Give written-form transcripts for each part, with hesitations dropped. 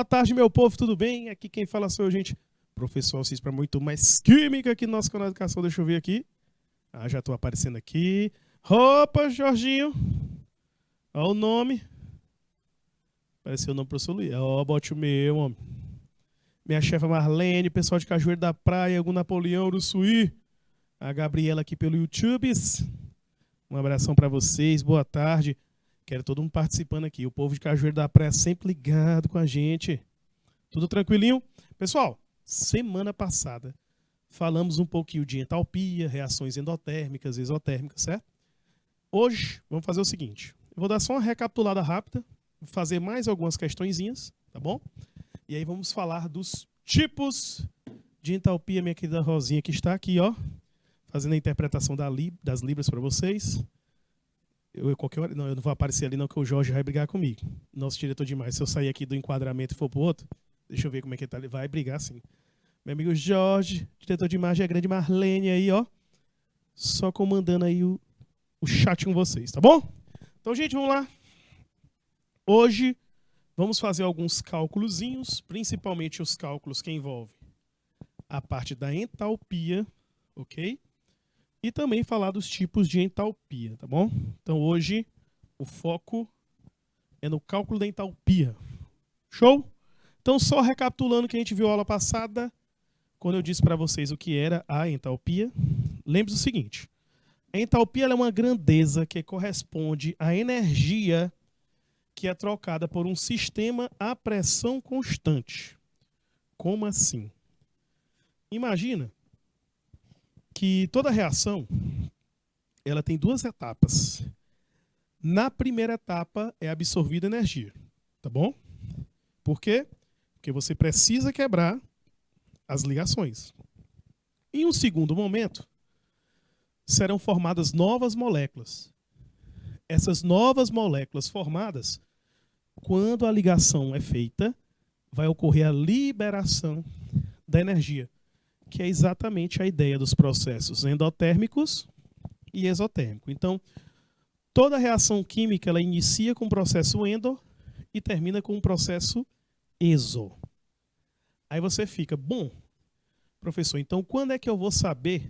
tarde, meu povo, tudo bem? Aqui quem fala sou eu, gente. Professor Alcides para muito mais química aqui no nosso canal de educação. Deixa eu ver aqui. Já tô aparecendo aqui. Opa, Jorginho. Olha o nome. Apareceu o nome do professor Luiz. Ó, bote o meu, homem. Minha chefa Marlene, pessoal de Cajueiro da Praia, o Napoleão, Uruçuí. A Gabriela aqui pelo YouTube. Um abração para vocês, boa tarde. Quero todo mundo participando aqui. O povo de Cajueiro da Praia sempre ligado com a gente. Tudo tranquilinho? Pessoal, semana passada falamos um pouquinho de entalpia, reações endotérmicas, exotérmicas, certo? Hoje vamos fazer o seguinte. Eu vou dar só uma recapitulada rápida, vou fazer mais algumas questõezinhas, tá bom? E aí vamos falar dos tipos de entalpia. Minha querida Rosinha que está aqui, ó, fazendo a interpretação das libras para vocês. Qualquer hora, não, eu não vou aparecer ali não, que o Jorge vai brigar comigo. Nosso diretor demais. Se eu sair aqui do enquadramento e for pro outro, deixa eu ver como é que ele tá. Ele vai brigar sim. Meu amigo Jorge, diretor de imagem, a grande Marlene aí, ó. Só comandando aí o chat com vocês, tá bom? Então, gente, vamos lá. Hoje vamos fazer alguns cálculozinhos, principalmente os cálculos que envolvem a parte da entalpia, ok? E também falar dos tipos de entalpia, tá bom? Então hoje o foco é no cálculo da entalpia. Show? Então só recapitulando o que a gente viu na aula passada, quando eu disse para vocês o que era a entalpia, lembre-se do seguinte: a entalpia é uma grandeza que corresponde à energia que é trocada por um sistema a pressão constante. Como assim? Imagina que toda reação ela tem duas etapas. Na primeira etapa é absorvida energia, tá bom? Por quê? Porque você precisa quebrar as ligações. Em um segundo momento, serão formadas novas moléculas. Essas novas moléculas formadas, quando a ligação é feita, vai ocorrer a liberação da energia, que é exatamente a ideia dos processos endotérmicos e exotérmicos. Então, toda reação química ela inicia com um processo endo e termina com um processo exo. Aí você fica, bom, professor, então quando é que eu vou saber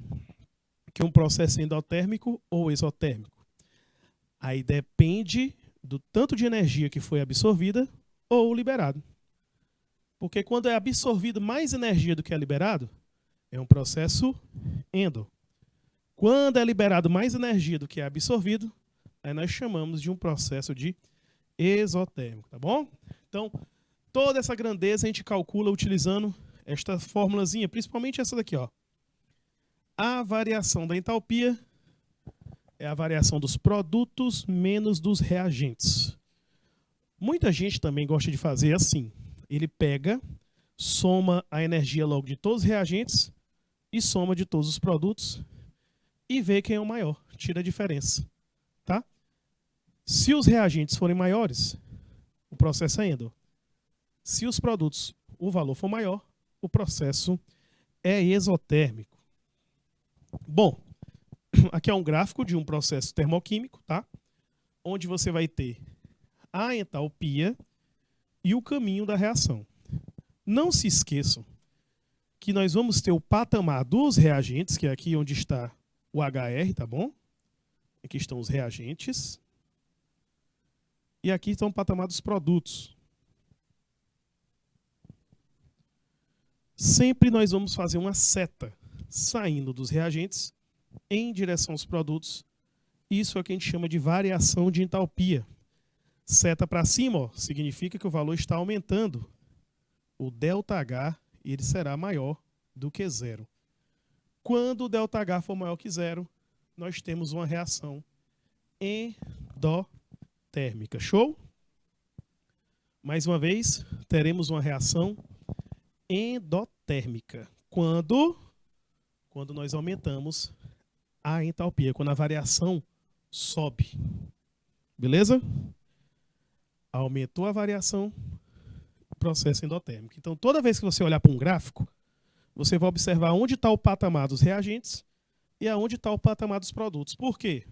que é um processo endotérmico ou exotérmico? Aí depende do tanto de energia que foi absorvida ou liberado. Porque quando é absorvido mais energia do que é liberado, é um processo endo. Quando é liberado mais energia do que é absorvido, aí nós chamamos de um processo de exotérmico, tá bom? Então, toda essa grandeza a gente calcula utilizando esta formulazinha, principalmente essa daqui, ó. A variação da entalpia é a variação dos produtos menos dos reagentes. Muita gente também gosta de fazer assim. Ele pega, soma a energia logo de todos os reagentes e soma de todos os produtos e vê quem é o maior, tira a diferença, tá? Se os reagentes forem maiores, o processo é endo. Se os produtos, o valor for maior, o processo é exotérmico. Bom, aqui é um gráfico de um processo termoquímico, tá? Onde você vai ter a entalpia e o caminho da reação. Não se esqueçam que nós vamos ter o patamar dos reagentes, que é aqui onde está o HR, tá bom? Aqui estão os reagentes. E aqui estão o patamar dos produtos. Sempre nós vamos fazer uma seta saindo dos reagentes em direção aos produtos. Isso é o que a gente chama de variação de entalpia. Seta para cima, ó, significa que o valor está aumentando. O ΔH ele será maior do que zero. Quando o ΔH for maior que zero, nós temos uma reação endotérmica. Show? Mais uma vez, teremos uma reação endotérmica. Quando nós aumentamos a entalpia, quando a variação sobe. Beleza? Aumentou a variação, processo endotérmico. Então, toda vez que você olhar para um gráfico, você vai observar onde está o patamar dos reagentes e aonde está o patamar dos produtos. Por quê?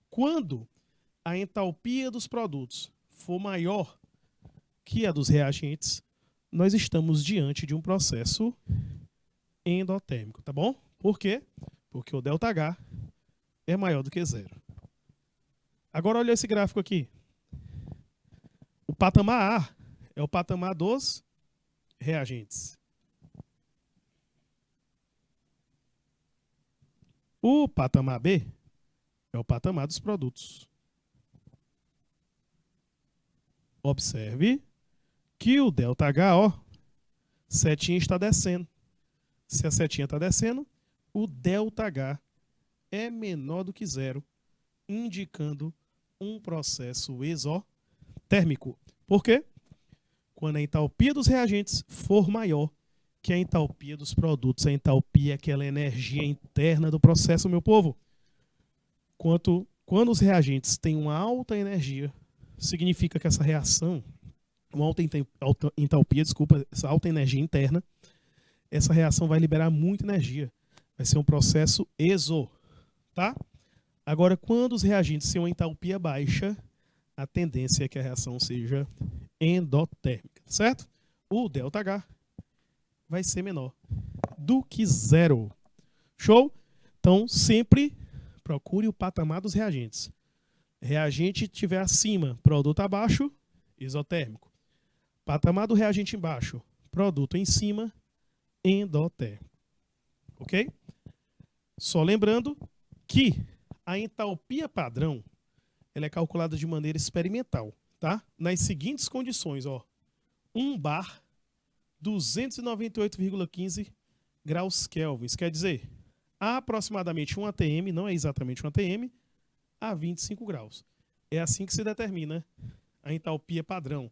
Quando a entalpia dos produtos for maior que a dos reagentes, nós estamos diante de um processo endotérmico, tá bom? Por quê? Porque o ΔH é maior do que zero. Agora olha esse gráfico aqui. O patamar A é o patamar dos reagentes. O patamar B é o patamar dos produtos. Observe que o ΔH, ó, setinha está descendo. Se a setinha está descendo, o ΔH é menor do que zero, indicando um processo exotérmico. Por quê? Quando a entalpia dos reagentes for maior que a entalpia dos produtos, a entalpia é aquela energia interna do processo, meu povo. Quando os reagentes têm uma alta energia, significa que essa reação, uma alta entalpia, desculpa, essa alta energia interna, essa reação vai liberar muita energia. Vai ser um processo exo, tá? Agora, quando os reagentes têm uma entalpia baixa, a tendência é que a reação seja endotérmica, certo? O ΔH vai ser menor do que zero. Show? Então, sempre procure o patamar dos reagentes. Reagente estiver acima, produto abaixo, isotérmico. Patamar do reagente embaixo, produto em cima, endotérmico. Ok? Só lembrando que a entalpia padrão ela é calculada de maneira experimental, tá? Nas seguintes condições, ó. 1 bar, 298,15 graus Kelvin. Isso quer dizer, aproximadamente 1 atm, não é exatamente 1 atm, a 25 graus. É assim que se determina a entalpia padrão.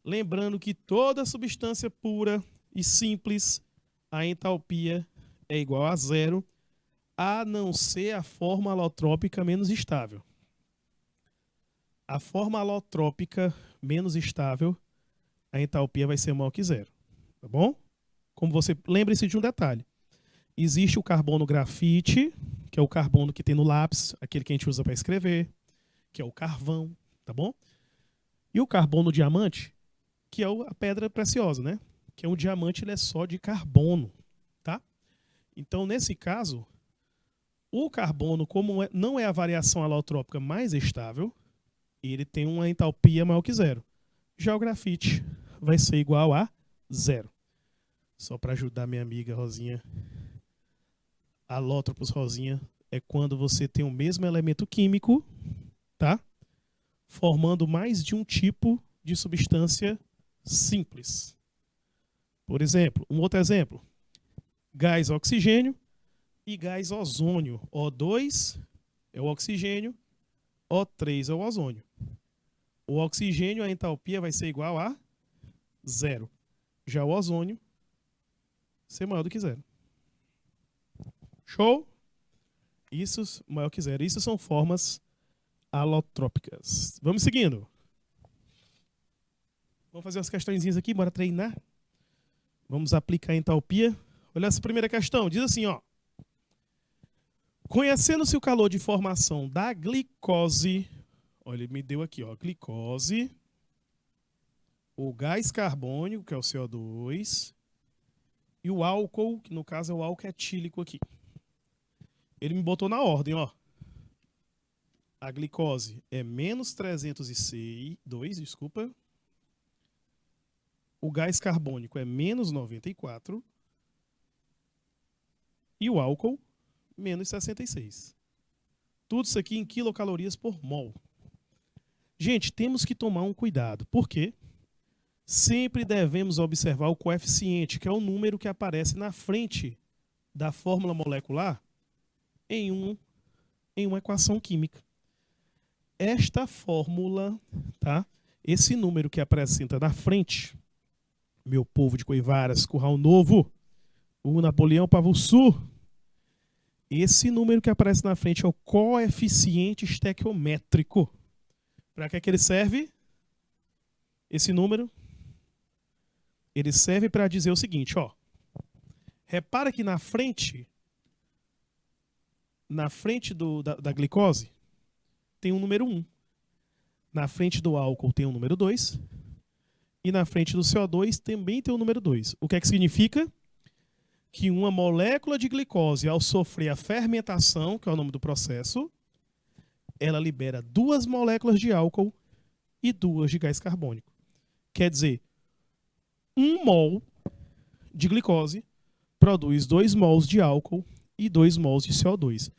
Lembrando que toda substância pura e simples, a entalpia é igual a zero, a não ser a forma alotrópica menos estável. A forma alotrópica menos estável, a entalpia vai ser maior que zero. Tá bom? Como você lembre-se de um detalhe. Existe o carbono grafite, que é o carbono que tem no lápis, aquele que a gente usa para escrever, que é o carvão, tá bom? E o carbono diamante, que é a pedra preciosa, né? Que é um diamante, ele é só de carbono, tá? Então, nesse caso, o carbono, como não é a variação alotrópica mais estável, ele tem uma entalpia maior que zero. Já o grafite vai ser igual a zero. Só para ajudar minha amiga Rosinha. Alótropos, Rosinha, é quando você tem o mesmo elemento químico, tá? Formando mais de um tipo de substância simples. Por exemplo, um outro exemplo. Gás oxigênio e gás ozônio. O2 é o oxigênio, O3 é o ozônio. O oxigênio, a entalpia vai ser igual a zero. Já o ozônio, ser maior do que zero. Show? Isso maior que zero. Isso são formas alotrópicas. Vamos seguindo. Vamos fazer umas questõezinhas aqui, bora treinar. Vamos aplicar a entalpia. Olha essa primeira questão. Diz assim, ó. Conhecendo-se o calor de formação da glicose, olha, ele me deu aqui, ó, glicose, o gás carbônico, que é o CO2, e o álcool, que no caso é o álcool etílico aqui. Ele me botou na ordem, ó. A glicose é menos 302, desculpa. O gás carbônico é menos 94. E o álcool, menos 66. Tudo isso aqui em quilocalorias por mol. Gente, temos que tomar um cuidado. Por quê? Sempre devemos observar o coeficiente, que é o número que aparece na frente da fórmula molecular em uma equação química. Esta fórmula, tá? Esse número que apresenta na frente, meu povo de Coivaras, Curral Novo, o Napoleão Pavussu, esse número que aparece na frente é o coeficiente estequiométrico. Para que ele serve? Esse número? Ele serve para dizer o seguinte, ó. Repara que na frente da glicose, tem um número 1. Na frente do álcool tem um número 2. e na frente do CO2 também tem o número 2. O que é que significa? Que uma molécula de glicose, ao sofrer a fermentação, que é o nome do processo, ela libera 2 moléculas de álcool e 2 de gás carbônico. Quer dizer, 1 mol de glicose produz 2 mols de álcool e 2 mols de CO2.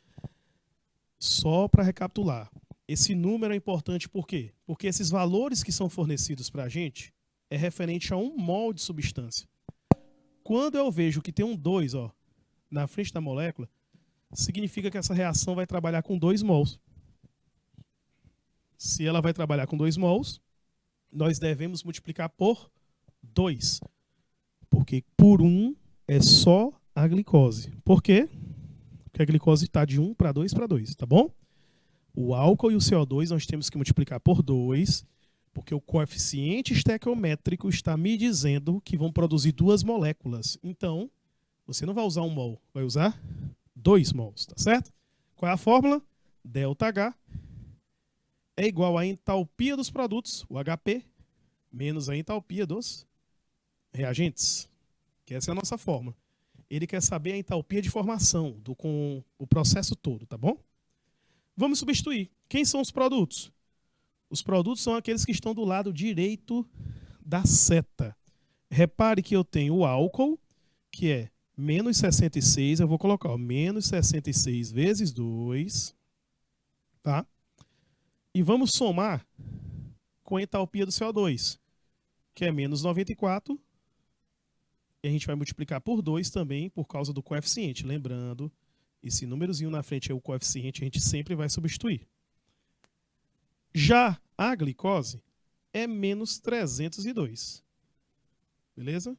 Só para recapitular, esse número é importante por quê? Porque esses valores que são fornecidos para a gente é referente a 1 mol de substância. Quando eu vejo que tem um 2 na frente da molécula, significa que essa reação vai trabalhar com 2 mols. Se ela vai trabalhar com 2 mols, nós devemos multiplicar por 2. Porque por 1 é só a glicose. Por quê? Porque a glicose está de 1 para 2 para 2, tá bom? O álcool e o CO2 nós temos que multiplicar por 2, porque o coeficiente estequiométrico está me dizendo que vão produzir 2 moléculas. Então, você não vai usar 1 mol, vai usar 2 mols, tá certo? Qual é a fórmula? ΔH é igual à entalpia dos produtos, o HP, menos a entalpia dos reagentes. Que essa é a nossa fórmula. Ele quer saber a entalpia de formação com o processo todo, tá bom? Vamos substituir. Quem são os produtos? Os produtos são aqueles que estão do lado direito da seta. Repare que eu tenho o álcool, que é menos 66, eu vou colocar menos 66 vezes 2, tá? E vamos somar com a entalpia do CO2, que é menos 94, e a gente vai multiplicar por 2 também por causa do coeficiente. Lembrando, esse númerozinho na frente é o coeficiente, a gente sempre vai substituir. Já a glicose é menos 302. Beleza?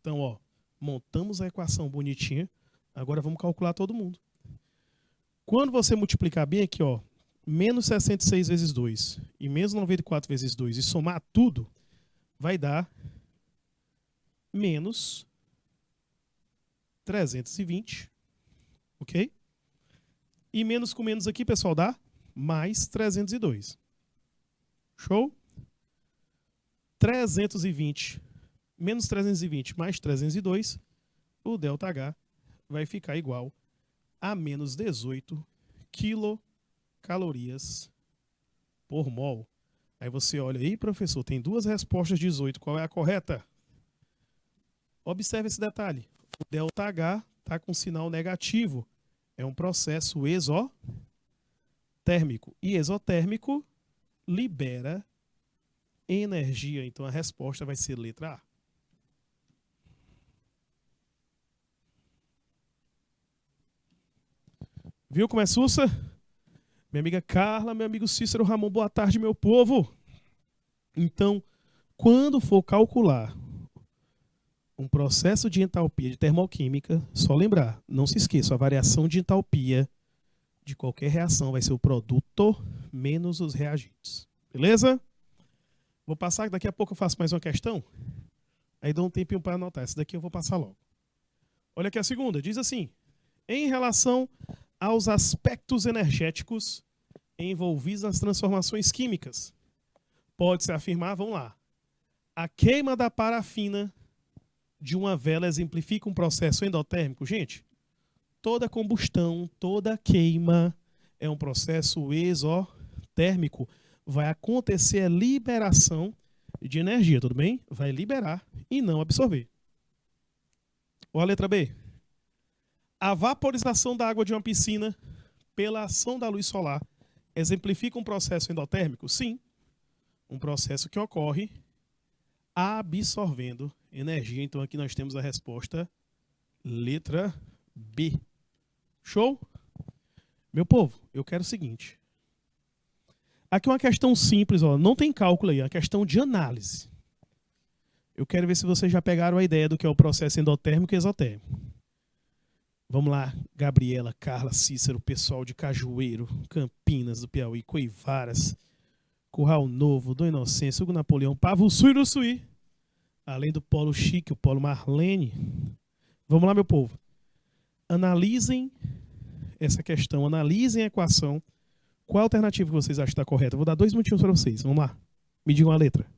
Então, montamos a equação bonitinha. Agora vamos calcular todo mundo. Quando você multiplicar bem aqui, menos 66 vezes 2 e menos 94 vezes 2 e somar tudo, vai dar menos 320, ok? E menos com menos aqui, pessoal, dá mais 302. Show? 320 menos 320 mais 302, o ΔH vai ficar igual a menos 18 quilocalorias por mol. Aí você olha aí, professor, tem 2 respostas 18, qual é a correta? Observe esse detalhe. O ΔH está com sinal negativo. É um processo exotérmico. E exotérmico libera energia. Então a resposta vai ser letra A. Viu como é sussa? Minha amiga Carla, meu amigo Cícero Ramon, boa tarde, meu povo. Então, quando for calcular um processo de entalpia de termoquímica, só lembrar, não se esqueça, a variação de entalpia de qualquer reação vai ser o produto menos os reagentes. Beleza? Vou passar, daqui a pouco eu faço mais uma questão. Aí dou um tempinho para anotar. Essa daqui eu vou passar logo. Olha aqui a segunda. Diz assim: em relação aos aspectos energéticos envolvidos nas transformações químicas, pode-se afirmar, vamos lá, a queima da parafina de uma vela exemplifica um processo endotérmico? Gente, toda combustão, toda queima é um processo exotérmico. Vai acontecer a liberação de energia, tudo bem? Vai liberar e não absorver. Ou a letra B. A vaporização da água de uma piscina pela ação da luz solar exemplifica um processo endotérmico? Sim. Um processo que ocorre absorvendo energia. Então aqui nós temos a resposta letra B. Show? Meu povo, eu quero o seguinte. Aqui é uma questão simples, não tem cálculo aí, é uma questão de análise. Eu quero ver se vocês já pegaram a ideia do que é o processo endotérmico e exotérmico. Vamos lá, Gabriela, Carla, Cícero, pessoal de Cajueiro, Campinas, do Piauí, Coivaras, Curral Novo, Dom Inocêncio, Hugo Napoleão, Pavo Sul e Uruçuí, além do Polo Chique, o Polo Marlene. Vamos lá, meu povo. Analisem essa questão, analisem a equação. Qual a alternativa que vocês acham que está correta? Eu vou dar 2 minutinhos para vocês. Vamos lá. Me digam a letra.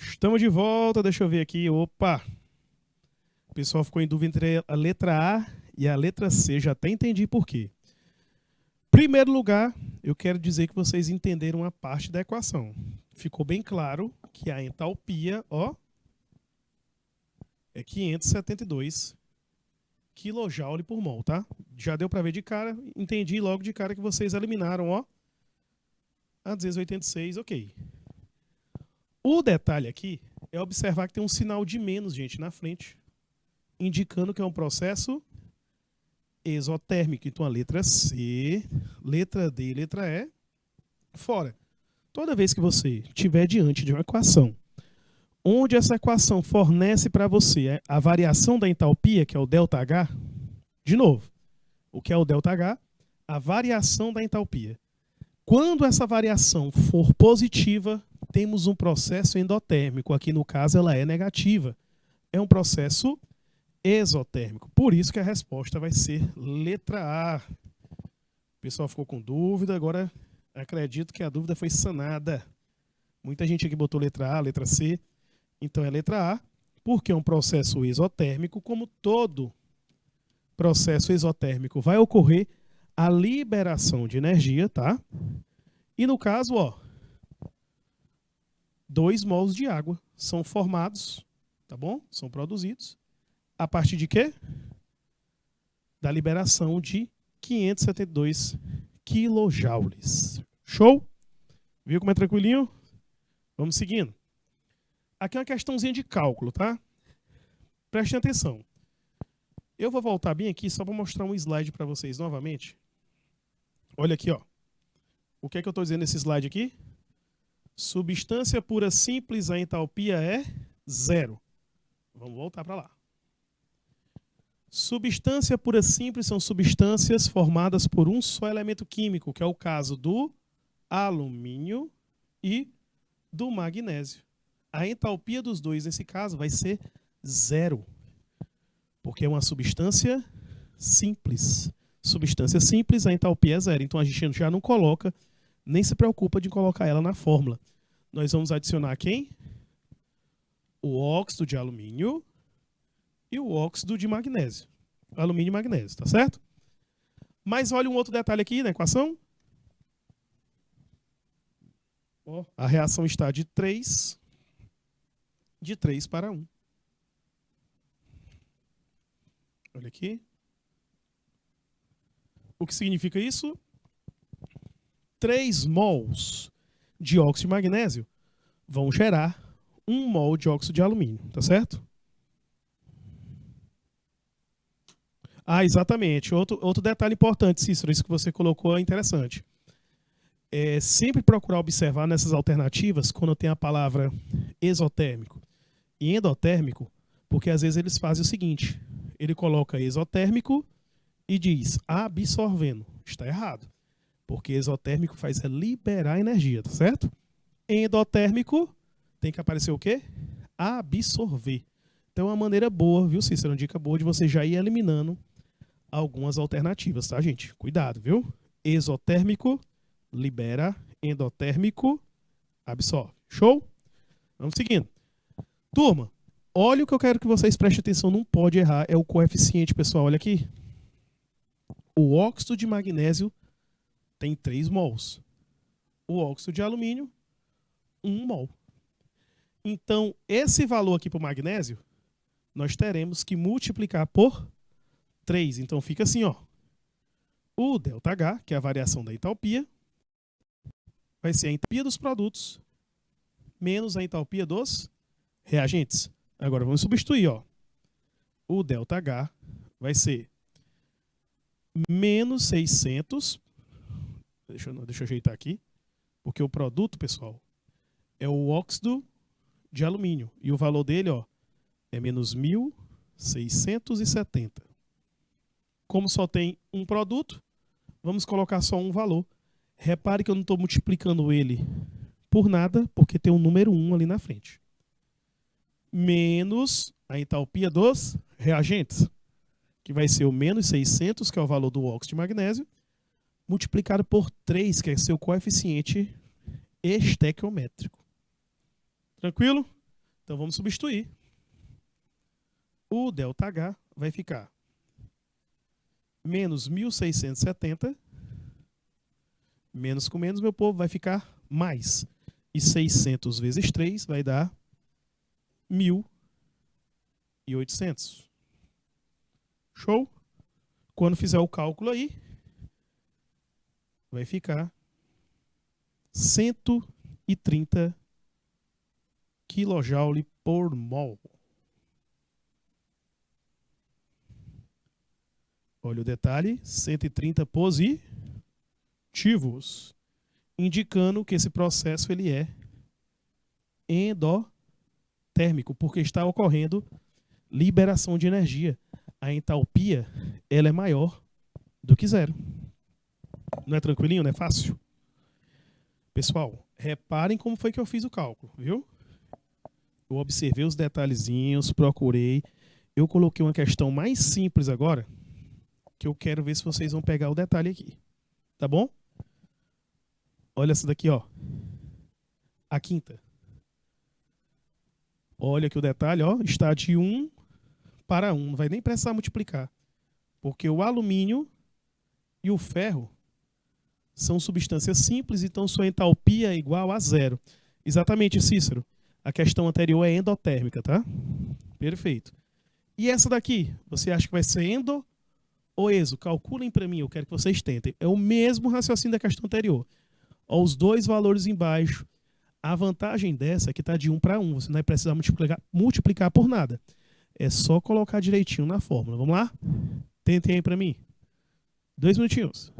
Estamos de volta, deixa eu ver aqui. Opa! O pessoal ficou em dúvida entre a letra A e a letra C. Já até entendi por quê. Primeiro lugar, eu quero dizer que vocês entenderam uma parte da equação. Ficou bem claro que a entalpia, ó, é 572 kJ por mol, tá? Já deu para ver de cara, entendi logo de cara que vocês eliminaram, ó, a 286, ok. O detalhe aqui é observar que tem um sinal de menos, gente, na frente, indicando que é um processo exotérmico. Então a letra C, letra D e letra E, fora. Toda vez que você estiver diante de uma equação, onde essa equação fornece para você a variação da entalpia, que é o ΔH, de novo, o que é o ΔH? A variação da entalpia. Quando essa variação for positiva, temos um processo endotérmico. Aqui no caso ela é negativa. É um processo exotérmico. Por isso que a resposta vai ser letra A. O pessoal ficou com dúvida, agora acredito que a dúvida foi sanada. Muita gente aqui botou letra A, letra C. Então é letra A, porque é um processo exotérmico. Como todo processo exotérmico, vai ocorrer a liberação de energia, tá? E no caso, ó, 2 mols de água são formados, tá bom? São produzidos a partir de quê? Da liberação de 572 quilojoules. Show? Viu como é tranquilinho? Vamos seguindo. Aqui é uma questãozinha de cálculo, tá? Prestem atenção. Eu vou voltar bem aqui só para mostrar um slide para vocês novamente. Olha aqui, ó. O que é que eu estou dizendo nesse slide aqui? Substância pura simples, a entalpia é 0. Vamos voltar para lá. Substância pura simples são substâncias formadas por um só elemento químico, que é o caso do alumínio e do magnésio. A entalpia dos dois, nesse caso, vai ser 0. Porque é uma substância simples. Substância simples, a entalpia é 0. Então a gente já não coloca, nem se preocupa de colocar ela na fórmula. Nós vamos adicionar quem? O óxido de alumínio e o óxido de magnésio. Alumínio e magnésio, tá certo? Mas olha um outro detalhe aqui na equação. Ó, a reação está de 3 para 1. Olha aqui. O que significa isso? 3 mols de óxido de magnésio vão gerar 1 mol de óxido de alumínio, tá certo? Ah, exatamente. Outro detalhe importante, Cícero, isso que você colocou é interessante. É sempre procurar observar nessas alternativas quando tem a palavra exotérmico e endotérmico, porque às vezes eles fazem o seguinte, ele coloca exotérmico e diz absorvendo. Está errado, porque exotérmico faz liberar energia, tá certo? Endotérmico tem que aparecer o quê? Absorver. Então é uma maneira boa, viu, Cícero? Uma dica boa de você já ir eliminando algumas alternativas, tá, gente? Cuidado, viu? Exotérmico libera, endotérmico absorve. Show? Vamos seguindo. Turma, olha o que eu quero que vocês prestem atenção, não pode errar, é o coeficiente, pessoal, olha aqui. O óxido de magnésio tem 3 mols. O óxido de alumínio, 1 mol. Então, esse valor aqui para o magnésio, nós teremos que multiplicar por 3. Então, fica assim, ó. O ΔH, que é a variação da entalpia, vai ser a entalpia dos produtos menos a entalpia dos reagentes. Agora, vamos substituir, ó. O ΔH vai ser menos 600. Deixa eu ajeitar aqui. Porque o produto, pessoal, é o óxido de alumínio. E o valor dele, ó, é menos 1.670. Como só tem um produto, vamos colocar só um valor. Repare que eu não estou multiplicando ele por nada, porque tem um número 1 ali na frente. Menos a entalpia dos reagentes, que vai ser o menos 600, que é o valor do óxido de magnésio, multiplicado por 3, que é seu coeficiente estequiométrico. Tranquilo? Então vamos substituir. O ΔH vai ficar menos 1.670, menos com menos, meu povo, vai ficar mais. E 600 vezes 3 vai dar 1.800. Show? Quando fizer o cálculo aí, vai ficar 130 kJ por mol. Olha o detalhe, 130 positivos, indicando que esse processo ele é endotérmico, porque está ocorrendo liberação de energia. A entalpia ela é maior do que zero. Não é tranquilinho, não é fácil? Pessoal, reparem como foi que eu fiz o cálculo, viu? Eu observei os detalhezinhos, procurei. Eu coloquei uma questão mais simples agora, que eu quero ver se vocês vão pegar o detalhe aqui. Tá bom? Olha essa daqui, ó. A quinta. Olha que o detalhe, ó, está de 1 para 1. Não vai nem precisar multiplicar. Porque o alumínio e o ferro são substâncias simples, então sua entalpia é igual a zero. Exatamente, Cícero. A questão anterior é endotérmica, tá? Perfeito. E essa daqui, você acha que vai ser endo ou exo? Calculem para mim, eu quero que vocês tentem. É o mesmo raciocínio da questão anterior. Ó, os dois valores embaixo. A vantagem dessa é que está de 1 para 1. Você não vai precisar multiplicar por nada. É só colocar direitinho na fórmula. Vamos lá? Tentem aí para mim. 2 minutinhos.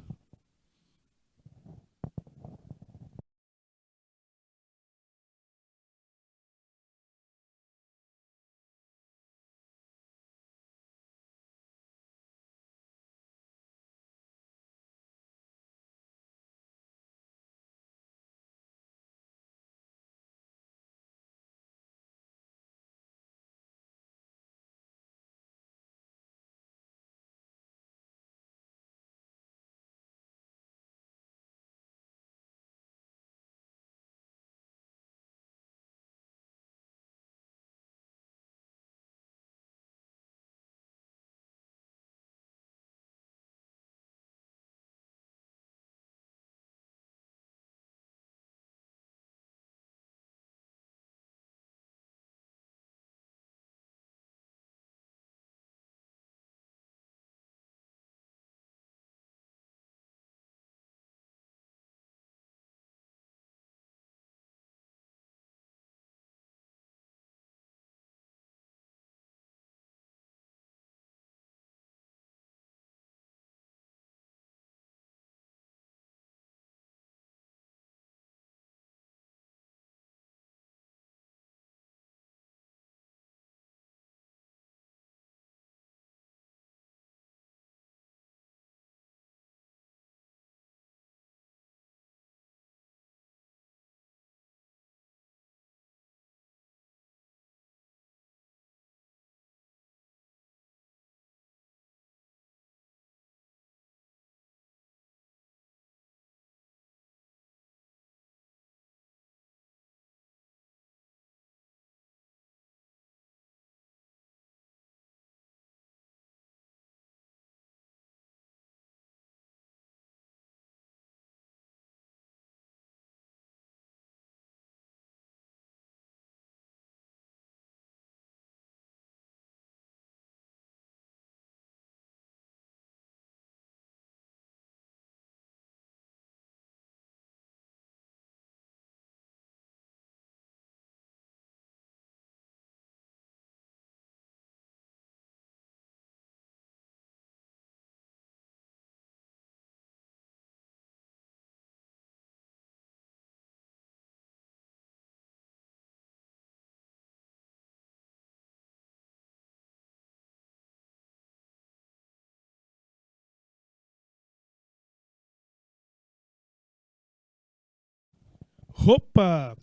Opa!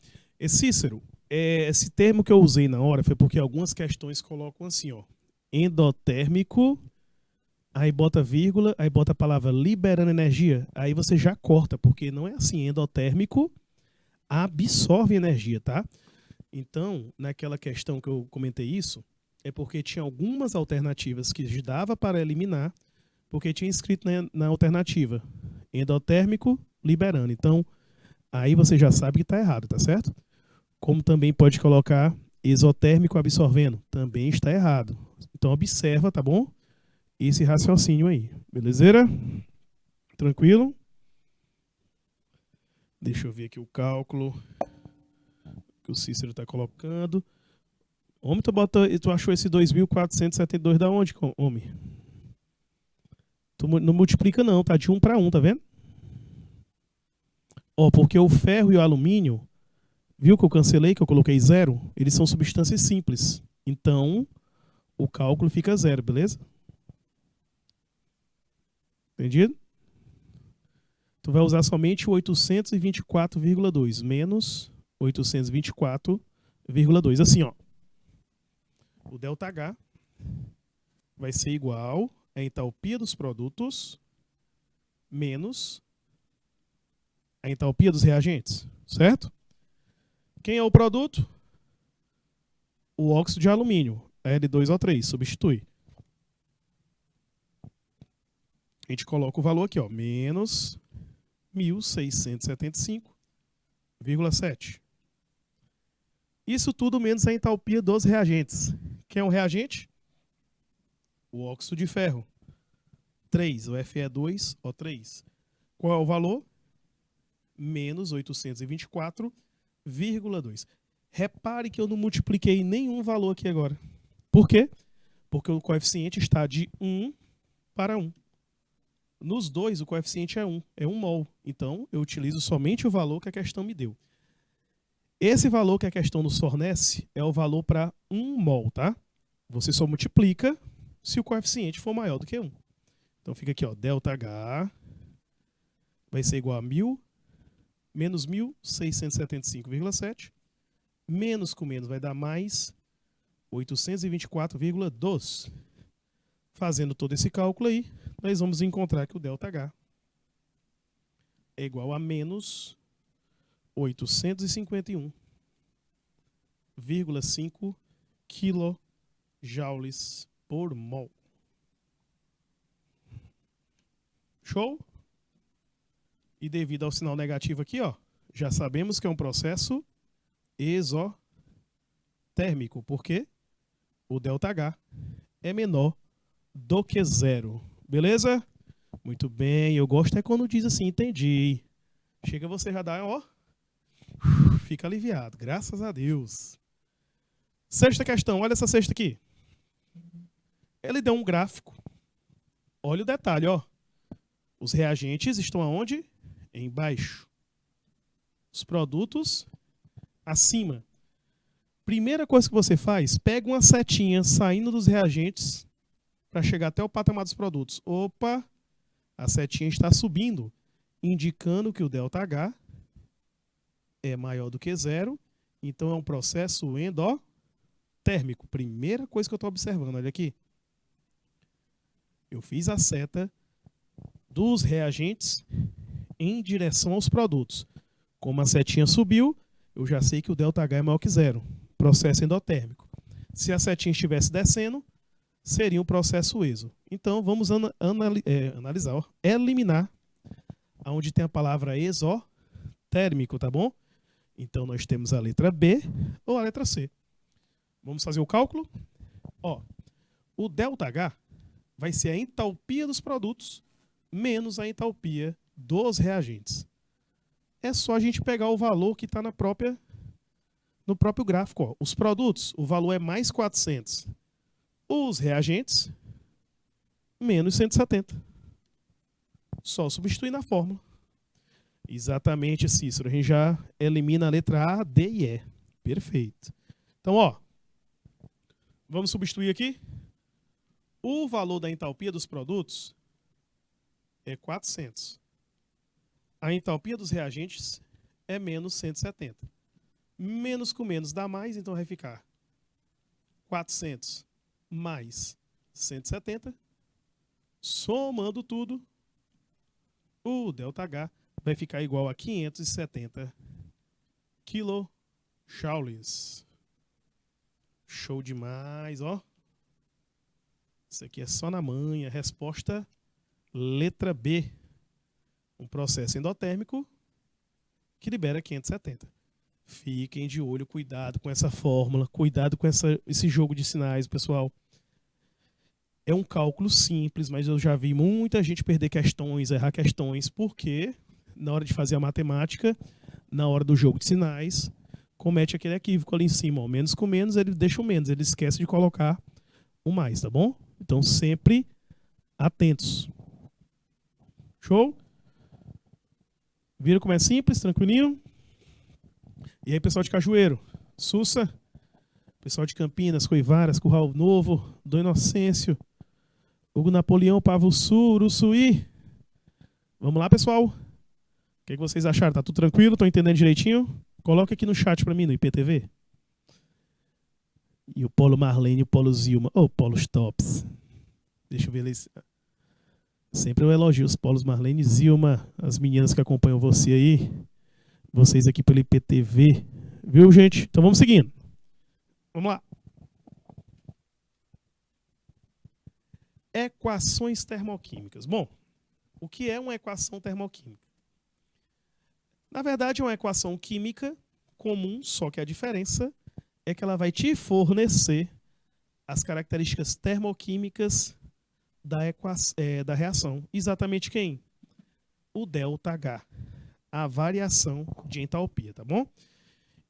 Cícero, esse termo que eu usei na hora foi porque algumas questões colocam assim, ó. Endotérmico, aí bota vírgula, aí bota a palavra liberando energia. Aí você já corta, porque não é assim. Endotérmico absorve energia, tá? Então, naquela questão que eu comentei isso, é porque tinha algumas alternativas que dava para eliminar, porque tinha escrito na alternativa endotérmico liberando. Então, aí você já sabe que está errado, tá certo? Como também pode colocar exotérmico absorvendo, também está errado. Então, observa, tá bom? Esse raciocínio aí, belezeira? Tranquilo? Deixa eu ver aqui o cálculo que o Cícero está colocando. Homem, tu achou esse 2.472 da onde, homem? Tu não multiplica não, tá de 1 para 1, tá vendo? Ó, porque o ferro e o alumínio, viu que eu cancelei, que eu coloquei 0? Eles são substâncias simples. Então, o cálculo fica 0, beleza? Entendido? Tu vai usar somente o 824,2 menos 824,2. Assim, ó. O ΔH vai ser igual a entalpia dos produtos menos a entalpia dos reagentes, certo? Quem é o produto? O óxido de alumínio, L2O3, substitui. A gente coloca o valor aqui, ó, menos 1.675,7. Isso tudo menos a entalpia dos reagentes. Quem é o reagente? O óxido de ferro. 3, o Fe2O3. Qual é o valor? Menos 824,2. Repare que eu não multipliquei nenhum valor aqui agora. Por quê? Porque o coeficiente está de 1 para 1. Nos dois, o coeficiente é 1 mol. Então, eu utilizo somente o valor que a questão me deu. Esse valor que a questão nos fornece é o valor para 1 mol, tá? Você só multiplica se o coeficiente for maior do que 1. Então, fica aqui, ó, ΔH vai ser igual a 1.000 menos 1.675,7. Menos com menos vai dar mais 824,2. Fazendo todo esse cálculo aí, nós vamos encontrar que o ΔH é igual a menos 851,5 kJ por mol. Show? E devido ao sinal negativo aqui, ó, já sabemos que é um processo exotérmico, porque o ΔH é menor do que 0. Beleza? Muito bem. Eu gosto é quando diz assim, entendi. Chega você já dá, ó, fica aliviado. Graças a Deus. Sexta questão. Olha essa sexta aqui. Ele deu um gráfico. Olha o detalhe, ó. Os reagentes estão aonde? Embaixo. Os produtos acima. Primeira coisa que você faz, pega uma setinha saindo dos reagentes para chegar até o patamar dos produtos. Opa, a setinha está subindo, indicando que o ΔH é maior do que 0, então é um processo endotérmico. Primeira coisa que eu estou observando, olha aqui. Eu fiz a seta dos reagentes em direção aos produtos. Como a setinha subiu, eu já sei que o ΔH é maior que 0. Processo endotérmico. Se a setinha estivesse descendo, seria um processo exo. Então, vamos analisar, ó, eliminar onde tem a palavra exotérmico, tá bom? Então, nós temos a letra B ou a letra C. Vamos fazer o cálculo? Ó, o ΔH vai ser a entalpia dos produtos menos a entalpia dos reagentes. É só a gente pegar o valor que está no próprio gráfico. Ó. Os produtos, o valor é mais 400. Os reagentes, menos 170. Só substituir na fórmula. Exatamente, Cícero. A gente já elimina a letra A, D e E. Perfeito. Então, ó, vamos substituir aqui. O valor da entalpia dos produtos é 400. A entalpia dos reagentes é menos 170. Menos com menos dá mais, então vai ficar 400 mais 170. Somando tudo, o ΔH vai ficar igual a 570 kJ joules. Show demais, ó. Isso aqui é só na manha. Resposta letra B. Um processo endotérmico que libera 570. Fiquem de olho, cuidado com essa fórmula, cuidado com esse jogo de sinais, pessoal. É um cálculo simples, mas eu já vi muita gente perder questões, errar questões, porque na hora de fazer a matemática, na hora do jogo de sinais, comete aquele equívoco ali em cima. Ó. Menos com menos, ele deixa o menos, ele esquece de colocar o mais, tá bom? Então, sempre atentos. Show? Viram como é simples, tranquilinho? E aí, pessoal de Cajueiro, Sussa, pessoal de Campinas, Coivaras, Curral Novo, Dom Inocêncio, Hugo Napoleão, Pavo Sul, Uruçuí. Vamos lá, pessoal? O que vocês acharam? Tá tudo tranquilo? Estão entendendo direitinho? Coloca aqui no chat pra mim, no IPTV. E o Polo Marlene e o Polo Zilma. Ô, Polos tops. Deixa eu ver eles. Sempre eu elogio os Polos Marlene e Zilma, as meninas que acompanham você aí. Vocês aqui pelo IPTV. Viu, gente? Então vamos seguindo. Vamos lá. Equações termoquímicas. Bom, o que é uma equação termoquímica? Na verdade, é uma equação química comum, só que a diferença é que ela vai te fornecer as características termoquímicas da reação. Exatamente quem? O ΔH, a variação de entalpia, tá bom?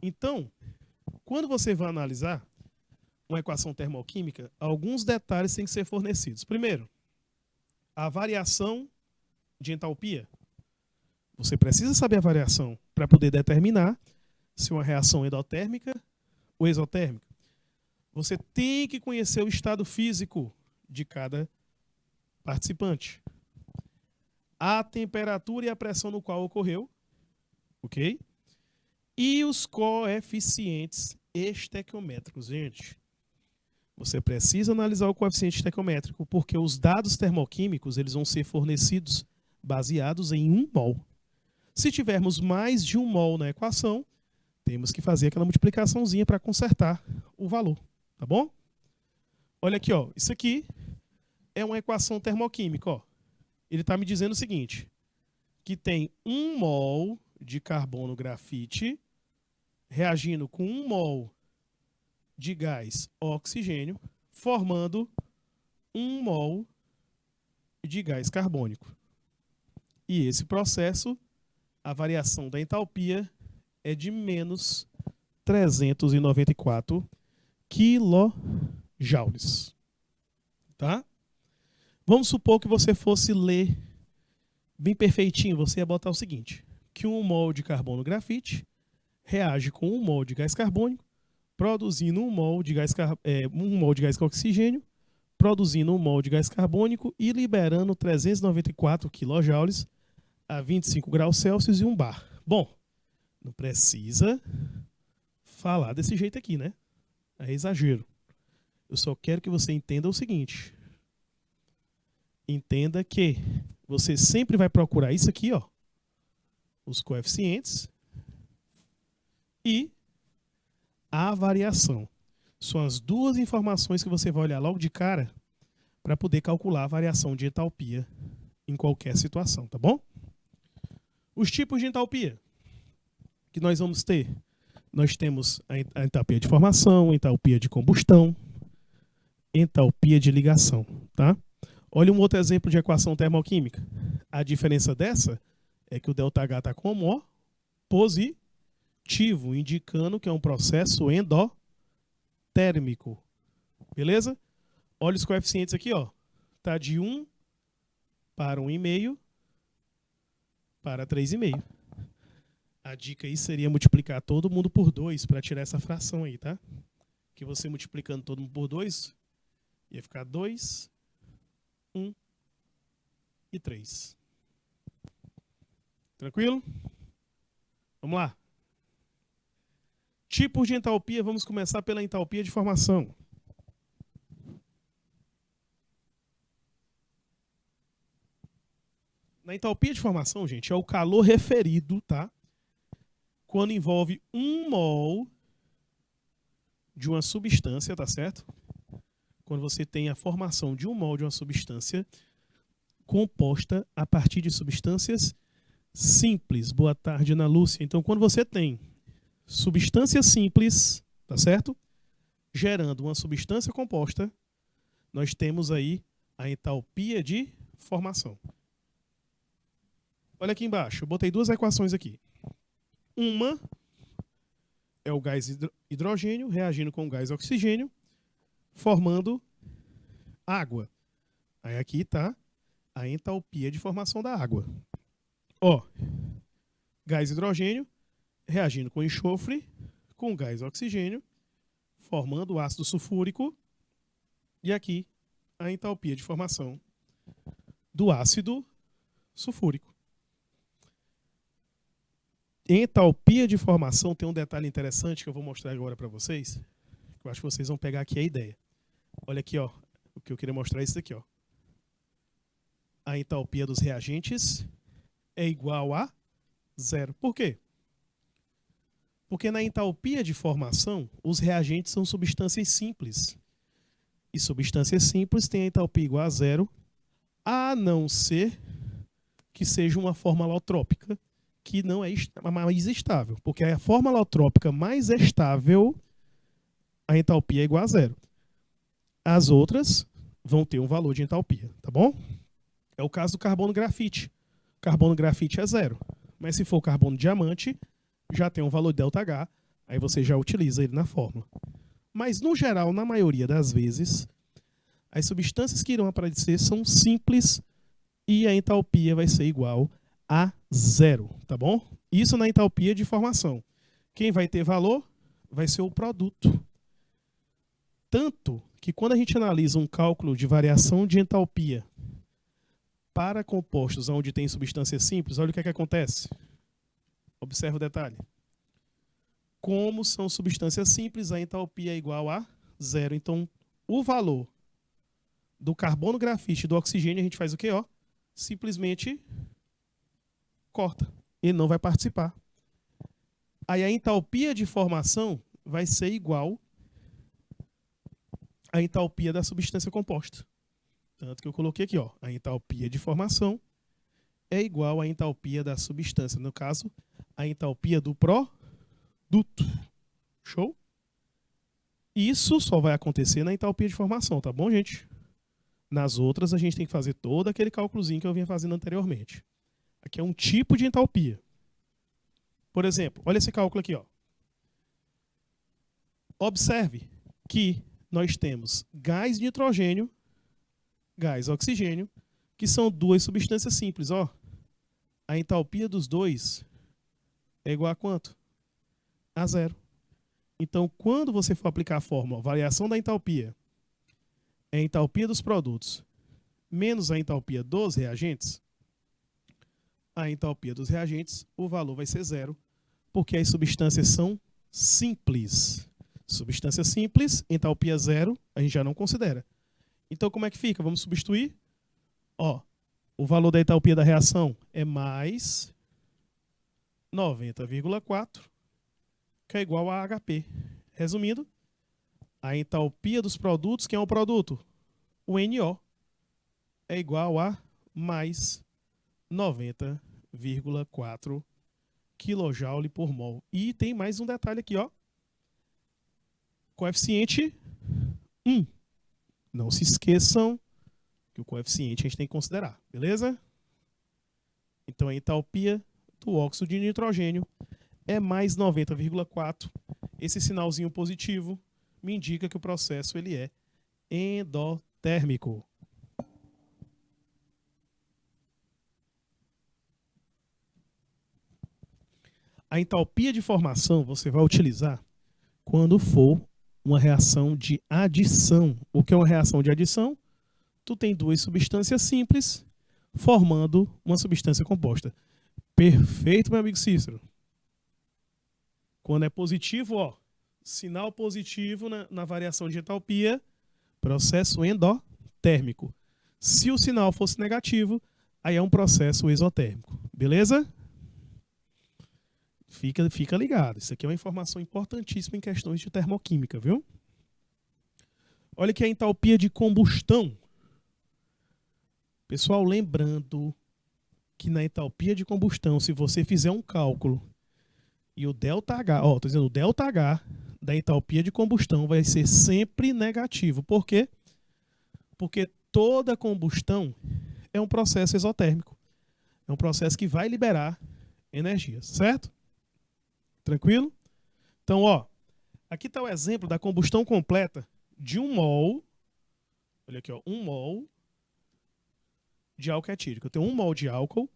Então, quando você vai analisar uma equação termoquímica, alguns detalhes têm que ser fornecidos. Primeiro, a variação de entalpia. Você precisa saber a variação para poder determinar se uma reação é endotérmica ou exotérmica. Você tem que conhecer o estado físico de cada participante. A temperatura e a pressão no qual ocorreu, ok? E os coeficientes estequiométricos, gente. Você precisa analisar o coeficiente estequiométrico porque os dados termoquímicos eles vão ser fornecidos baseados em 1 mol. Se tivermos mais de 1 mol na equação, temos que fazer aquela multiplicaçãozinha para consertar o valor, tá bom? Olha aqui, ó, isso aqui é uma equação termoquímica, ó. Ele está me dizendo o seguinte, que tem 1 mol de carbono grafite reagindo com 1 mol de gás oxigênio, formando 1 mol de gás carbônico. E esse processo, a variação da entalpia é de menos 394 quilojoules. Tá? Vamos supor que você fosse ler bem perfeitinho, você ia botar o seguinte, que 1 mol de carbono grafite reage com 1 mol de gás carbônico, produzindo 1 mol de gás, 1 mol de gás oxigênio, produzindo 1 mol de gás carbônico e liberando 394 quilojoules a 25 graus Celsius e 1 bar. Bom, não precisa falar desse jeito aqui, né? É exagero. Eu só quero que você entenda o seguinte. Entenda que você sempre vai procurar isso aqui, ó, os coeficientes e a variação. São as duas informações que você vai olhar logo de cara para poder calcular a variação de entalpia em qualquer situação, tá bom? Os tipos de entalpia que nós vamos ter. Nós temos a entalpia de formação, entalpia de combustão, entalpia de ligação, tá? Olha um outro exemplo de equação termoquímica. A diferença dessa é que o ΔH está como, ó, positivo, indicando que é um processo endotérmico. Beleza? Olha os coeficientes aqui, ó. Tá de 1 para 1,5 para 3,5. A dica aí seria multiplicar todo mundo por 2 para tirar essa fração aí, tá? Que você multiplicando todo mundo por 2 ia ficar 2, 1 e 3. Tranquilo? Vamos lá. Tipos de entalpia, vamos começar pela entalpia de formação. Na entalpia de formação, gente, é o calor referido, tá? Quando envolve 1 mol de uma substância, tá certo? Quando você tem a formação de um mol de uma substância composta a partir de substâncias simples. Boa tarde, Ana Lúcia. Então, quando você tem substâncias simples, tá certo? Gerando uma substância composta, nós temos aí a entalpia de formação. Olha aqui embaixo, eu botei duas equações aqui. Uma é o gás hidrogênio reagindo com o gás oxigênio, formando água. Aí aqui está a entalpia de formação da água. Ó, gás hidrogênio reagindo com enxofre, com gás oxigênio, formando ácido sulfúrico. E aqui a entalpia de formação do ácido sulfúrico. Entalpia de formação tem um detalhe interessante que eu vou mostrar agora para vocês. Eu acho que vocês vão pegar aqui a ideia. Olha aqui, ó. O que eu queria mostrar é isso aqui, ó. A entalpia dos reagentes é igual a zero. Por quê? Porque na entalpia de formação, os reagentes são substâncias simples. E substâncias simples têm a entalpia igual a zero, a não ser que seja uma forma alotrópica, que não é mais estável. Porque a forma alotrópica mais estável, a entalpia é igual a zero. As outras vão ter um valor de entalpia, tá bom? É o caso do carbono grafite. Carbono grafite é zero. Mas se for carbono diamante, já tem um valor de ΔH, aí você já utiliza ele na fórmula. Mas, no geral, na maioria das vezes, as substâncias que irão aparecer são simples e a entalpia vai ser igual a zero, tá bom? Isso na entalpia de formação. Quem vai ter valor vai ser o produto. Tanto que quando a gente analisa um cálculo de variação de entalpia para compostos onde tem substâncias simples, olha o que é que acontece. Observa o detalhe. Como são substâncias simples, a entalpia é igual a zero. Então, o valor do carbono grafite e do oxigênio, a gente faz o quê? Ó? Simplesmente corta. Ele não vai participar. Aí a entalpia de formação vai ser igual à entalpia da substância composta. Tanto que eu coloquei aqui, ó, a entalpia de formação é igual à entalpia da substância. No caso, a entalpia do produto. Show? Isso só vai acontecer na entalpia de formação, tá bom, gente? Nas outras, a gente tem que fazer todo aquele cálculozinho que eu vinha fazendo anteriormente. Aqui é um tipo de entalpia. Por exemplo, olha esse cálculo aqui, ó. Observe que nós temos gás nitrogênio, gás oxigênio, que são duas substâncias simples, ó. A entalpia dos dois é igual a quanto? A zero. Então, quando você for aplicar a fórmula variação da entalpia, é a entalpia dos produtos menos a entalpia dos reagentes, a entalpia dos reagentes, o valor vai ser zero, porque as substâncias são simples. Substância simples, entalpia zero, a gente já não considera. Então, como é que fica? Vamos substituir. Ó, o valor da entalpia da reação é mais 90,4, que é igual a HP. Resumindo, a entalpia dos produtos, que é o produto? O NO, é igual a mais 90,4 kJ por mol. E tem mais um detalhe aqui, ó. Coeficiente 1. Não se esqueçam que o coeficiente a gente tem que considerar, beleza? Então a entalpia do óxido de nitrogênio é mais 90,4. Esse sinalzinho positivo me indica que o processo ele é endotérmico. A entalpia de formação você vai utilizar quando for uma reação de adição. O que é uma reação de adição? Tu tem duas substâncias simples formando uma substância composta. Perfeito, meu amigo Cícero. Quando é positivo, ó, sinal positivo na variação de entalpia, processo endotérmico. Se o sinal fosse negativo, aí é um processo exotérmico. Beleza? Fica ligado. Isso aqui é uma informação importantíssima em questões de termoquímica, viu? Olha aqui a entalpia de combustão. Pessoal, lembrando que na entalpia de combustão, se você fizer um cálculo e o ΔH, ó, tô dizendo, o ΔH da entalpia de combustão vai ser sempre negativo. Por quê? Porque toda combustão é um processo exotérmico. É um processo que vai liberar energia, certo? Tranquilo? Então, ó, aqui está o exemplo da combustão completa de 1 mol. Olha aqui, ó, 1 mol de álcool etílico. Eu tenho 1 mol de álcool.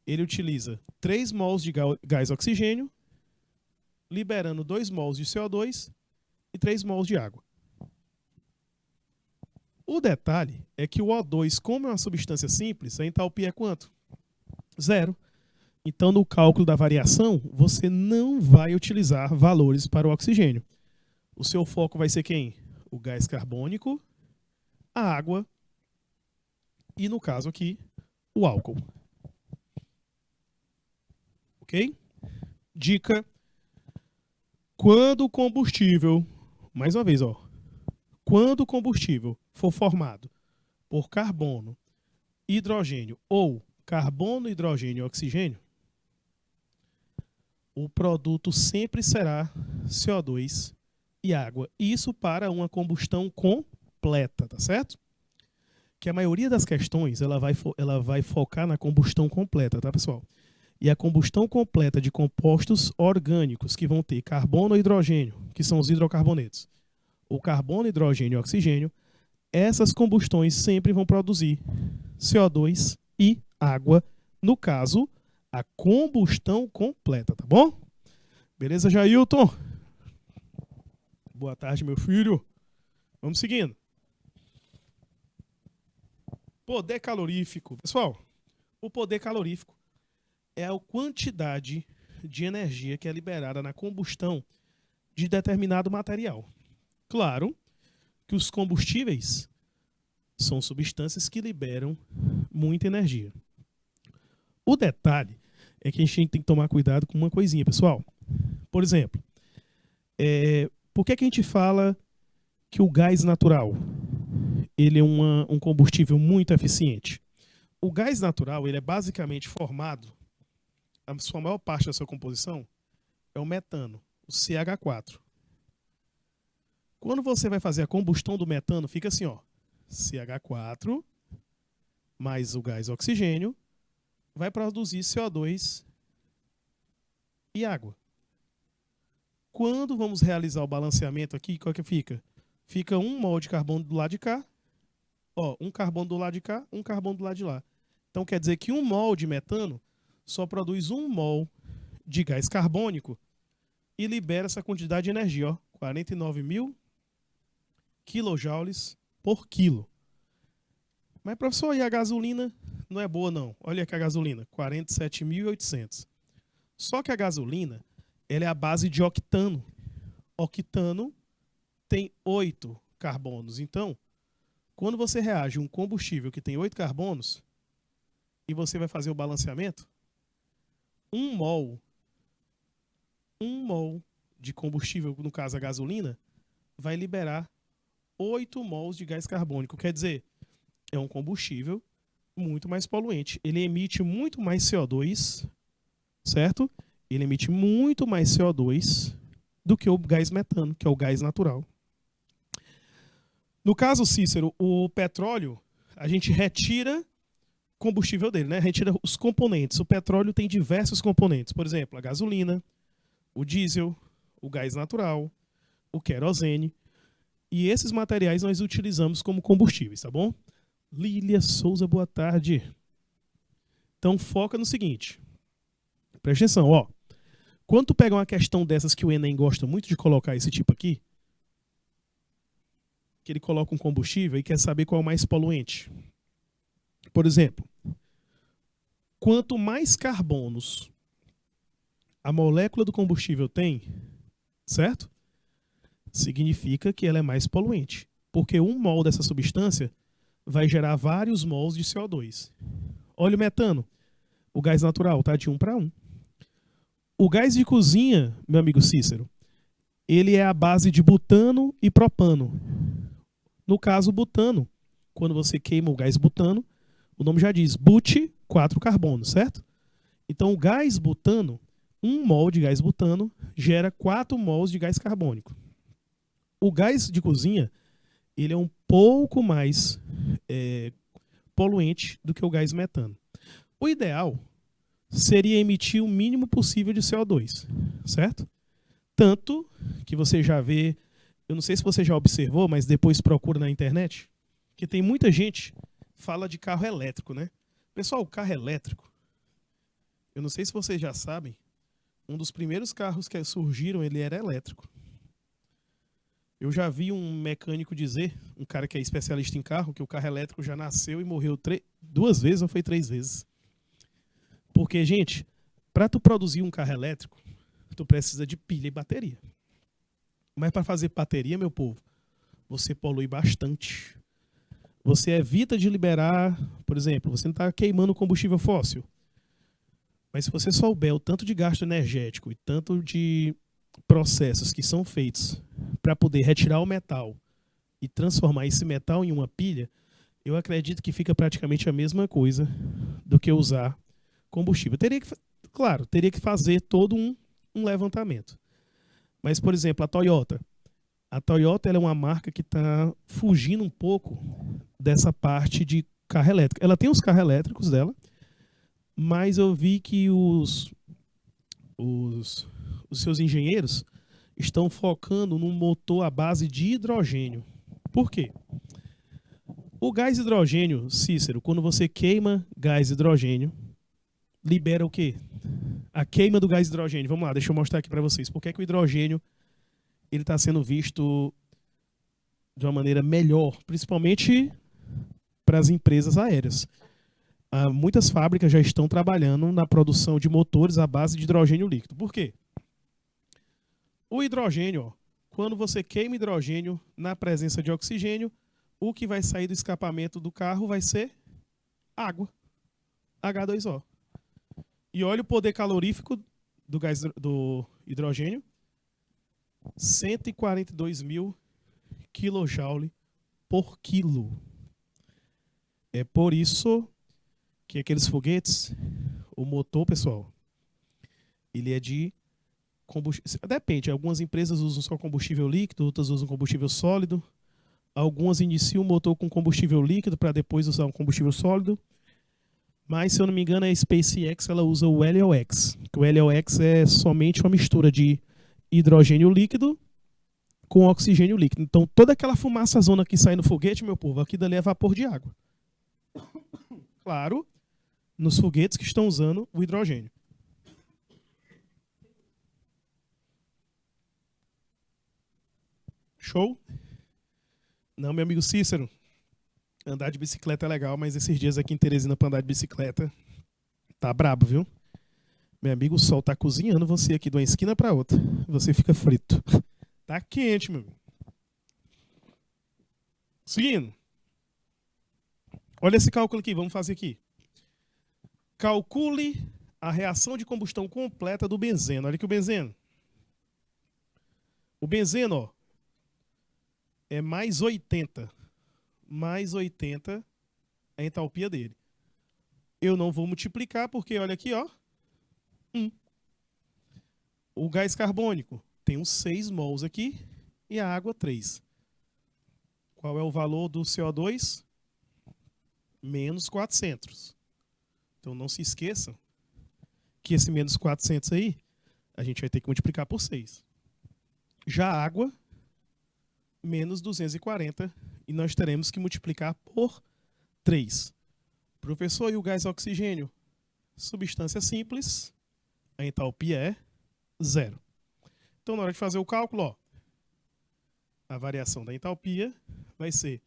Ele utiliza 3 mols de gás oxigênio, liberando 2 mols de CO2 e 3 mols de água. O detalhe é que o O2, como é uma substância simples, a entalpia é quanto? 0. Então, no cálculo da variação, você não vai utilizar valores para o oxigênio. O seu foco vai ser quem? O gás carbônico, a água e, no caso aqui, o álcool. Ok? Dica: quando o combustível, mais uma vez, ó, quando o combustível for formado por carbono, hidrogênio ou carbono, hidrogênio e oxigênio, o produto sempre será CO2 e água. Isso para uma combustão completa, tá certo? Que a maioria das questões ela vai focar na combustão completa, tá, pessoal? E a combustão completa de compostos orgânicos que vão ter carbono e hidrogênio, que são os hidrocarbonetos, o carbono, hidrogênio e oxigênio, essas combustões sempre vão produzir CO2 e água, no caso, a combustão completa, tá bom? Beleza, Jailton? Boa tarde, meu filho. Vamos seguindo. Poder calorífico. Pessoal, o poder calorífico é a quantidade de energia que é liberada na combustão de determinado material. Claro que os combustíveis são substâncias que liberam muita energia. O detalhe é que a gente tem que tomar cuidado com uma coisinha, pessoal. Por exemplo, por que a gente fala que o gás natural ele é um combustível muito eficiente? O gás natural ele é basicamente formado, a sua maior parte da sua composição é o metano, o CH4. Quando você vai fazer a combustão do metano, fica assim, ó, CH4 mais o gás oxigênio vai produzir CO2 e água. Quando vamos realizar o balanceamento aqui, qual que fica? Fica 1 mol de carbono do lado de cá, ó, um carbono do lado de cá, um carbono do lado de lá. Então quer dizer que 1 mol de metano só produz 1 mol de gás carbônico e libera essa quantidade de energia, ó, 49.000 quilojoules por quilo. Mas, professor, e a gasolina não é boa, não. Olha aqui a gasolina, 47.800. Só que a gasolina, ela é a base de octano. Octano tem 8 carbonos. Então, quando você reage a um combustível que tem 8 carbonos e você vai fazer o balanceamento, 1 mol de combustível, no caso a gasolina, vai liberar 8 mols de gás carbônico. Quer dizer, é um combustível muito mais poluente. Ele emite muito mais CO2, certo? Ele emite muito mais CO2 do que o gás metano, que é o gás natural. No caso, Cícero, o petróleo, a gente retira combustível dele, né? Retira os componentes. O petróleo tem diversos componentes. Por exemplo, a gasolina, o diesel, o gás natural, o querosene. E esses materiais nós utilizamos como combustíveis, tá bom? Lília Souza, boa tarde. Então foca no seguinte. Presta atenção, ó. Quando tu pega uma questão dessas que o Enem gosta muito de colocar esse tipo aqui, que ele coloca um combustível e quer saber qual é o mais poluente. Por exemplo, quanto mais carbonos a molécula do combustível tem, certo? Significa que ela é mais poluente. Porque 1 mol dessa substância vai gerar vários mols de CO2. Olha o metano. O gás natural está de 1 para 1. O gás de cozinha, meu amigo Cícero, ele é a base de butano e propano. No caso, butano, quando você queima o gás butano, o nome já diz, but, 4 carbonos, certo? Então, o gás butano, 1 mol de gás butano, gera 4 mols de gás carbônico. O gás de cozinha, ele é um pouco mais poluente do que o gás metano. O ideal seria emitir o mínimo possível de CO2, certo? Tanto que você já vê, eu não sei se você já observou, mas depois procura na internet, que tem muita gente que fala de carro elétrico, né? Pessoal, o carro elétrico, eu não sei se vocês já sabem, um dos primeiros carros que surgiram, ele era elétrico. Eu já vi um mecânico dizer, um cara que é especialista em carro, que o carro elétrico já nasceu e morreu 2 vezes ou foi 3 vezes. Porque, gente, para tu produzir um carro elétrico, tu precisa de pilha e bateria. Mas para fazer bateria, meu povo, você polui bastante. Você evita de liberar, por exemplo, você não está queimando combustível fóssil. Mas se você souber o tanto de gasto energético e tanto de processos que são feitos para poder retirar o metal e transformar esse metal em uma pilha, eu acredito que fica praticamente a mesma coisa do que usar combustível. Teria que fazer todo um levantamento. Mas, por exemplo, a Toyota. A Toyota ela é uma marca que está fugindo um pouco dessa parte de carro elétrico. Ela tem os carros elétricos dela, mas eu vi que os seus engenheiros estão focando num motor à base de hidrogênio. Por quê? O gás hidrogênio, Cícero, quando você queima gás hidrogênio, libera o quê? A queima do gás hidrogênio. Vamos lá, deixa eu mostrar aqui para vocês. Por que o hidrogênio ele está sendo visto de uma maneira melhor, principalmente para as empresas aéreas? Muitas fábricas já estão trabalhando na produção de motores à base de hidrogênio líquido. Por quê? O hidrogênio, quando você queima hidrogênio na presença de oxigênio, o que vai sair do escapamento do carro vai ser água, H2O. E olha o poder calorífico do hidrogênio, 142.000 kJ por quilo. É por isso que aqueles foguetes, o motor, pessoal, ele é de combustível. Depende, algumas empresas usam só combustível líquido, outras usam combustível sólido. Algumas iniciam o motor com combustível líquido para depois usar um combustível sólido. Mas, se eu não me engano, a SpaceX ela usa o LOX. O LOX é somente uma mistura de hidrogênio líquido com oxigênio líquido. Então, toda aquela fumaça zona que sai no foguete, meu povo, aqui dali é vapor de água. Claro, nos foguetes que estão usando o hidrogênio. Show? Não, meu amigo Cícero, andar de bicicleta é legal, mas esses dias aqui em Teresina para andar de bicicleta tá brabo, viu? Meu amigo, o sol tá cozinhando você aqui de uma esquina para outra. Você fica frito. Tá quente, meu amigo. Seguindo. Olha esse cálculo aqui, vamos fazer aqui. Calcule a reação de combustão completa do benzeno. Olha aqui o benzeno. O benzeno, ó, é mais 80. Mais 80 a entalpia dele. Eu não vou multiplicar porque, olha aqui, ó. 1. O gás carbônico tem uns 6 mols aqui e a água 3. Qual é o valor do CO2? Menos 400. Então não se esqueçam que esse menos 400 aí, a gente vai ter que multiplicar por 6. Já a água, menos 240, e nós teremos que multiplicar por 3. Professor, e o gás oxigênio? Substância simples, a entalpia é 0. Então, na hora de fazer o cálculo, ó, a variação da entalpia vai ser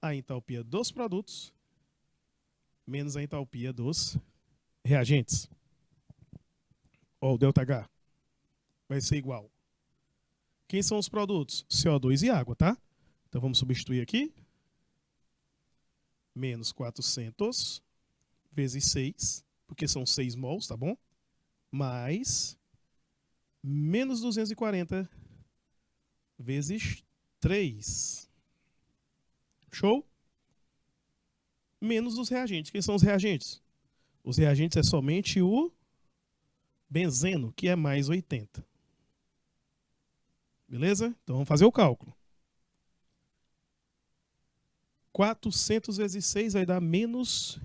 a entalpia dos produtos menos a entalpia dos reagentes. Ó, o ΔH vai ser igual. Quem são os produtos? CO2 e água, tá? Então vamos substituir aqui. Menos 400 vezes 6, porque são 6 mols, tá bom? Mais menos 240 vezes 3. Show? Menos os reagentes. Quem são os reagentes? Os reagentes é somente o benzeno, que é mais 80. Beleza? Então vamos fazer o cálculo. 400 vezes 6 vai dar menos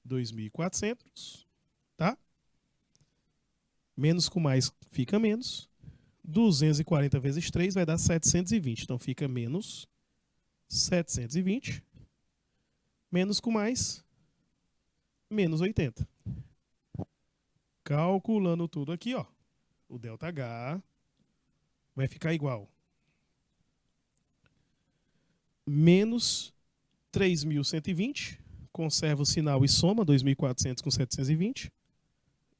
2.400, tá? Menos com mais fica menos. 240 vezes 3 vai dar 720. Então fica menos 720. Menos com mais, menos 80. Calculando tudo aqui, ó. O ΔH vai ficar igual. Menos 3.120. Conserva o sinal e soma 2.400 com 720.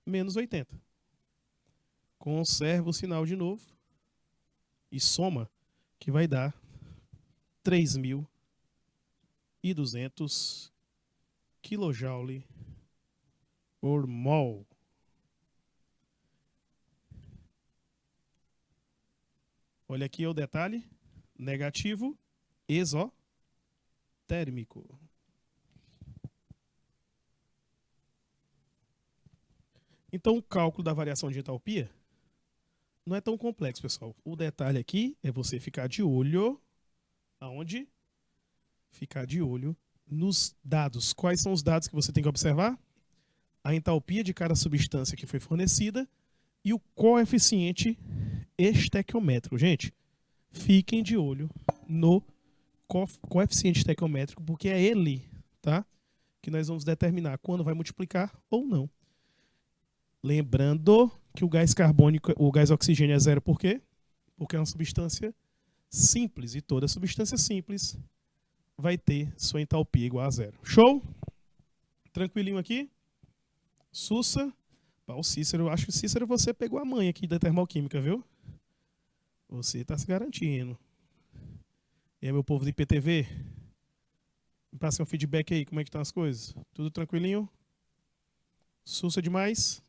Menos 80. Conserva o sinal de novo e soma, que vai dar 3.200 kJ por mol. Olha aqui o detalhe. Negativo exotérmico. Então, o cálculo da variação de entalpia não é tão complexo, pessoal. O detalhe aqui é você ficar de olho. Aonde? Ficar de olho nos dados. Quais são os dados que você tem que observar? A entalpia de cada substância que foi fornecida e o coeficiente estequiométrico. Gente, fiquem de olho no coeficiente estequiométrico, porque é ele, tá, que nós vamos determinar quando vai multiplicar ou não. Lembrando que o gás carbônico, o gás oxigênio é zero, por quê? Porque é uma substância simples e toda substância simples vai ter sua entalpia igual a zero. Show? Tranquilinho aqui? Sussa. O Cícero, acho que Cícero você pegou a manha aqui da termoquímica, viu? Você está se garantindo. E aí, meu povo do IPTV? Me passa um feedback aí, como é que estão as coisas? Tudo tranquilinho? Sussa demais?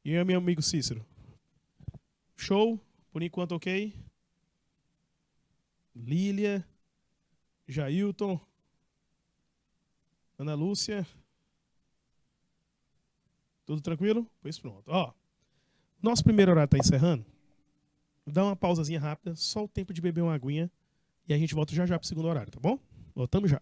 E aí, meu amigo Cícero? Show? Por enquanto, ok? Lília, Jailton, Ana Lúcia. Tudo tranquilo? Pois pronto. Ó, nosso primeiro horário está encerrando. Dá uma pausazinha rápida, só o tempo de beber uma aguinha. E a gente volta já já para o segundo horário, tá bom? Voltamos já.